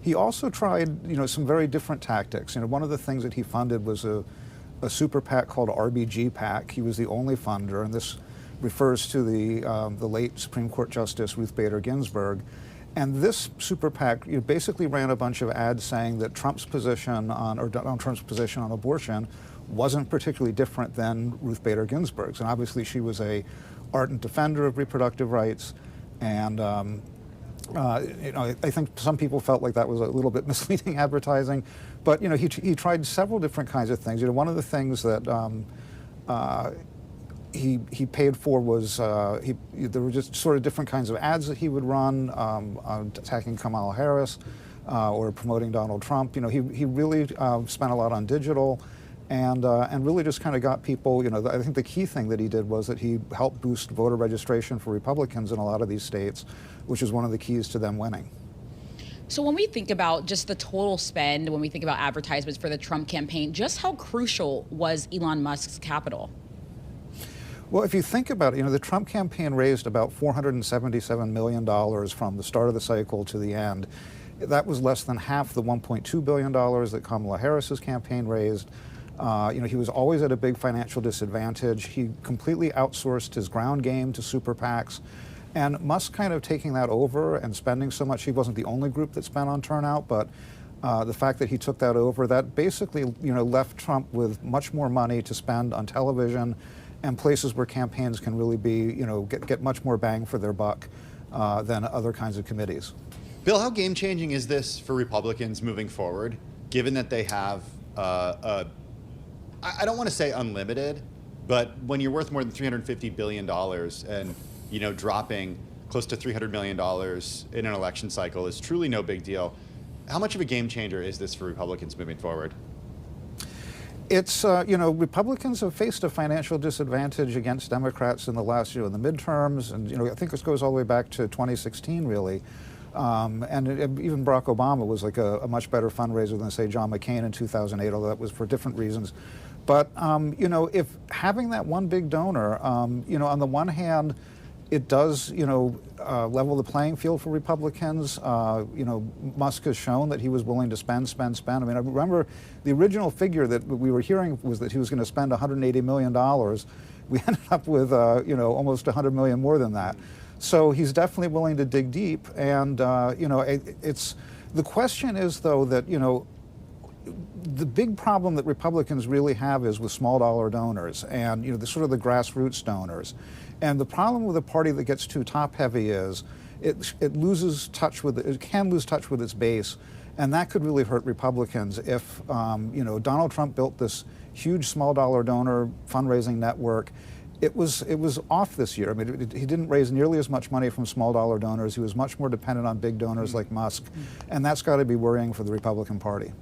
He also tried, some very different tactics. One of the things that he funded was a super PAC called RBG PAC. He was the only funder, and this refers to the late Supreme Court Justice Ruth Bader Ginsburg. And this super PAC basically ran a bunch of ads saying that Donald Trump's position on abortion wasn't particularly different than Ruth Bader Ginsburg's. And obviously she was a ardent defender of reproductive rights. And I think some people felt like that was a little bit misleading advertising. But he tried several different kinds of things. One of the things that he paid for was there were just sort of different kinds of ads that he would run, attacking Kamala Harris or promoting Donald Trump. He really spent a lot on digital, and really just kind of got people. I think the key thing that he did was that he helped boost voter registration for Republicans in a lot of these states, which is one of the keys to them winning. So when we think about just the total spend, when we think about advertisements for the Trump campaign, just how crucial was Elon Musk's capital? Well, if you think about it, the Trump campaign raised about $477 million from the start of the cycle to the end. That was less than half the $1.2 billion that Kamala Harris's campaign raised. He was always at a big financial disadvantage. He completely outsourced his ground game to super PACs. And Musk kind of taking that over and spending so much, he wasn't the only group that spent on turnout, but the fact that he took that over, that basically, left Trump with much more money to spend on television and places where campaigns can really be, get much more bang for their buck than other kinds of committees. Bill, how game-changing is this for Republicans moving forward, given that they have, I don't want to say unlimited, but when you're worth more than $350 billion and dropping close to $300 million in an election cycle is truly no big deal. How much of a game changer is this for Republicans moving forward? It's, Republicans have faced a financial disadvantage against Democrats in the last, in the midterms, and, I think this goes all the way back to 2016, really. Even Barack Obama was like a much better fundraiser than, say, John McCain in 2008, although that was for different reasons. But, if having that one big donor, on the one hand, it does, level the playing field for Republicans. Musk has shown that he was willing to spend. I mean, I remember the original figure that we were hearing was that he was going to spend $180 million. We ended up with, almost $100 million more than that. So he's definitely willing to dig deep. And, it's the question is, though, that, the big problem that Republicans really have is with small dollar donors and, the sort of the grassroots donors. And the problem with a party that gets too top heavy is it can lose touch with its base, and that could really hurt Republicans if Donald Trump built this huge small dollar donor fundraising network. It was off this year. I mean, he didn't raise nearly as much money from small dollar donors. He was much more dependent on big donors like Musk, and that's got to be worrying for the Republican Party.